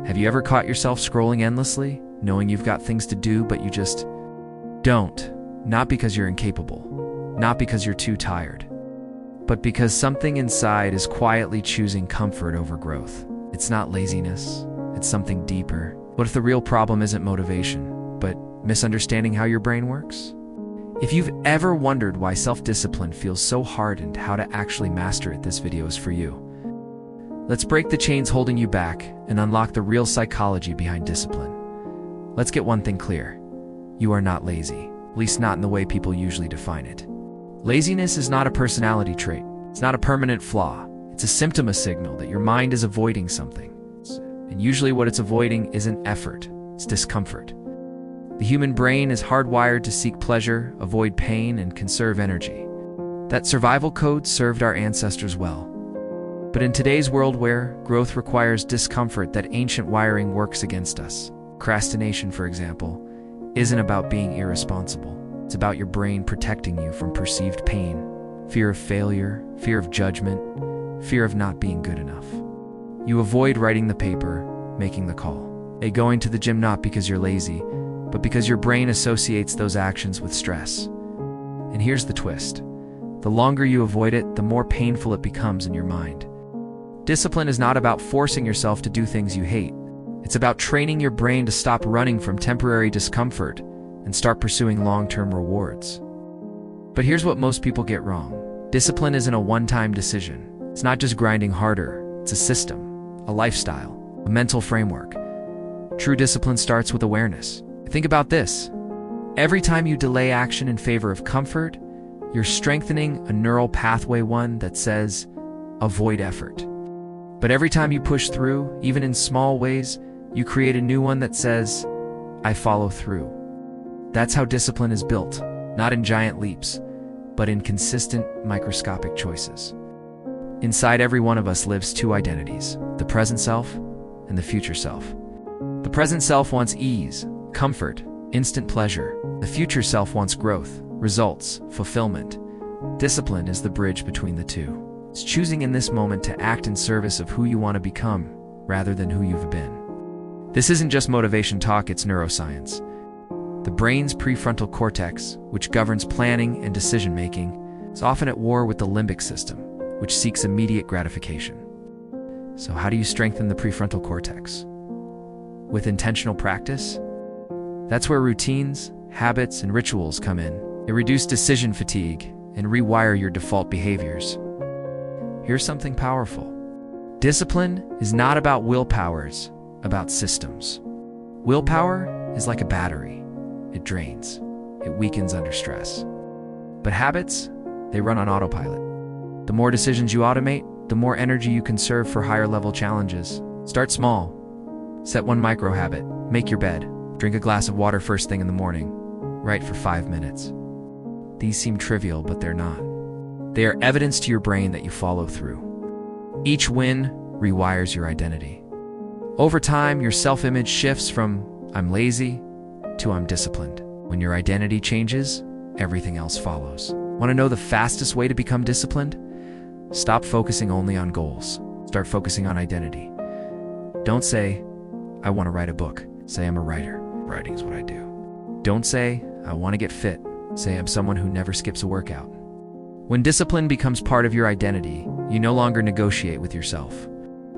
Have you ever caught yourself scrolling endlessly, knowing you've got things to do, but you just don't? Not because you're incapable, not because you're too tired, but because something inside is quietly choosing comfort over growth. It's not laziness, it's something deeper. What if the real problem isn't motivation, but misunderstanding how your brain works? If you've ever wondered why self-discipline feels so hard and how to actually master it, this video is for you. Let's break the chains holding you back and unlock the real psychology behind discipline. Let's get one thing clear. You are not lazy, at least not in the way people usually define it. Laziness is not a personality trait. It's not a permanent flaw. It's a symptom, a signal that your mind is avoiding something. And usually what it's avoiding isn't effort, it's discomfort. The human brain is hardwired to seek pleasure, avoid pain, and conserve energy. That survival code served our ancestors well. But in today's world where growth requires discomfort, that ancient wiring works against us. Procrastination, for example, isn't about being irresponsible. It's about your brain protecting you from perceived pain, fear of failure, fear of judgment, fear of not being good enough. You avoid writing the paper, making the call, going to the gym, not because you're lazy, but because your brain associates those actions with stress. And here's the twist. The longer you avoid it, the more painful it becomes in your mind. Discipline is not about forcing yourself to do things you hate. It's about training your brain to stop running from temporary discomfort and start pursuing long-term rewards. But here's what most people get wrong. Discipline isn't a one-time decision. It's not just grinding harder. It's a system, a lifestyle, a mental framework. True discipline starts with awareness. Think about this. Every time you delay action in favor of comfort, you're strengthening a neural pathway, one that says, avoid effort. But every time you push through, even in small ways, you create a new one that says, I follow through. That's how discipline is built, not in giant leaps, but in consistent, microscopic choices. Inside every one of us lives two identities, the present self and the future self. The present self wants ease, comfort, instant pleasure. The future self wants growth, results, fulfillment. Discipline is the bridge between the two. It's choosing in this moment to act in service of who you want to become, rather than who you've been. This isn't just motivation talk, it's neuroscience. The brain's prefrontal cortex, which governs planning and decision-making, is often at war with the limbic system, which seeks immediate gratification. So how do you strengthen the prefrontal cortex? With intentional practice? That's where routines, habits, and rituals come in. They reduce decision fatigue and rewire your default behaviors. Here's something powerful. Discipline is not about willpower, it's about systems. Willpower is like a battery. It drains. It weakens under stress. But habits, they run on autopilot. The more decisions you automate, the more energy you conserve for higher-level challenges. Start small. Set one micro-habit. Make your bed. Drink a glass of water first thing in the morning. Write for 5 minutes. These seem trivial, but they're not. They are evidence to your brain that you follow through. Each win rewires your identity. Over time, your self-image shifts from I'm lazy to I'm disciplined. When your identity changes, everything else follows. Want to know the fastest way to become disciplined? Stop focusing only on goals. Start focusing on identity. Don't say, I want to write a book. Say I'm a writer. Writing is what I do. Don't say, I want to get fit. Say I'm someone who never skips a workout. When discipline becomes part of your identity, you no longer negotiate with yourself.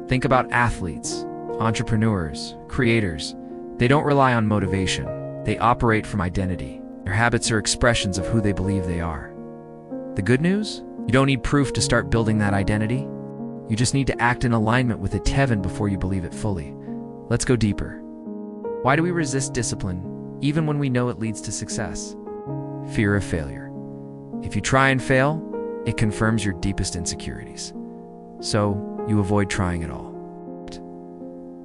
Think about athletes, entrepreneurs, creators. They don't rely on motivation. They operate from identity. Their habits are expressions of who they believe they are. The good news? You don't need proof to start building that identity. You just need to act in alignment with it heaven before you believe it fully. Let's go deeper. Why do we resist discipline, even when we know it leads to success? Fear of failure. If you try and fail, it confirms your deepest insecurities. So you avoid trying at all.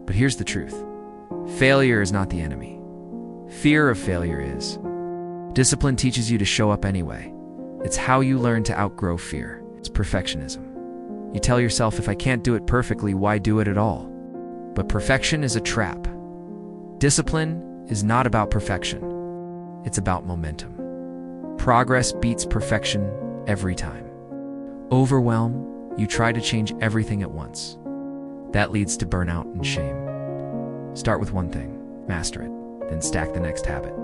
But here's the truth. Failure is not the enemy. Fear of failure is. Discipline teaches you to show up anyway. It's how you learn to outgrow fear. It's perfectionism. You tell yourself, if I can't do it perfectly, why do it at all? But perfection is a trap. Discipline is not about perfection. It's about momentum. Progress beats perfection every time. Overwhelm, you try to change everything at once. That leads to burnout and shame. Start with one thing, master it, then stack the next habit.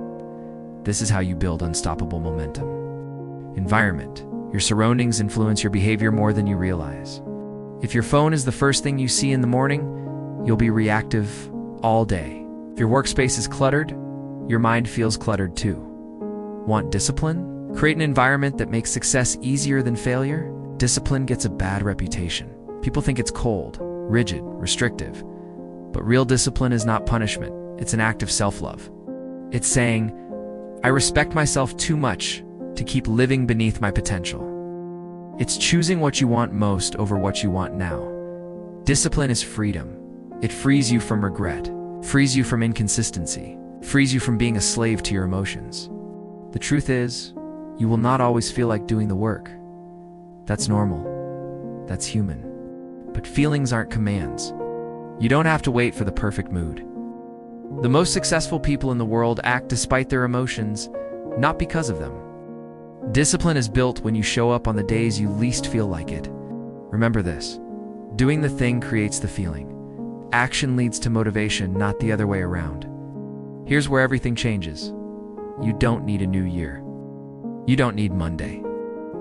This is how you build unstoppable momentum. Environment. Your surroundings influence your behavior more than you realize. If your phone is the first thing you see in the morning, you'll be reactive all day. If your workspace is cluttered, your mind feels cluttered too. Want discipline? Create an environment that makes success easier than failure. Discipline gets a bad reputation. People think it's cold, rigid, restrictive. But real discipline is not punishment. It's an act of self-love. It's saying, I respect myself too much to keep living beneath my potential. It's choosing what you want most over what you want now. Discipline is freedom. It frees you from regret, frees you from inconsistency, frees you from being a slave to your emotions. The truth is, you will not always feel like doing the work. That's normal. That's human. But feelings aren't commands. You don't have to wait for the perfect mood. The most successful people in the world act despite their emotions, not because of them. Discipline is built when you show up on the days you least feel like it. Remember this: doing the thing creates the feeling. Action leads to motivation, not the other way around. Here's where everything changes. You don't need a new year. You don't need Monday.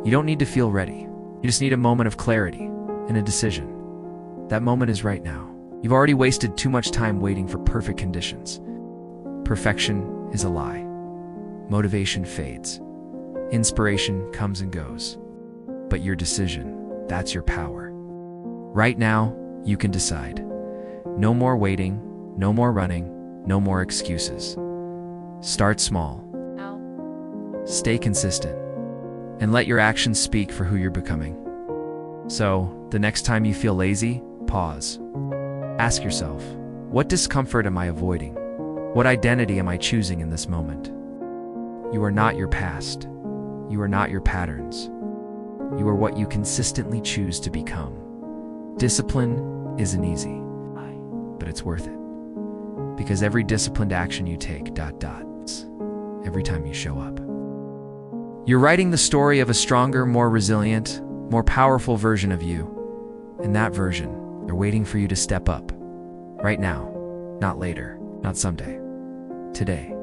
You don't need to feel ready. You just need a moment of clarity and a decision. That moment is right now. You've already wasted too much time waiting for perfect conditions. Perfection is a lie. Motivation fades. Inspiration comes and goes. But your decision, that's your power. Right now, you can decide. No more waiting, no more running, no more excuses. Start small. Stay consistent. And let your actions speak for who you're becoming. So, the next time you feel lazy, pause. Ask yourself, what discomfort am I avoiding? What identity am I choosing in this moment? You are not your past. You are not your patterns. You are what you consistently choose to become. Discipline isn't easy, but it's worth it. Because every disciplined action you take, every time you show up. You're writing the story of a stronger, more resilient, more powerful version of you. And that version, they're waiting for you to step up. Right now, not later, not someday. Today.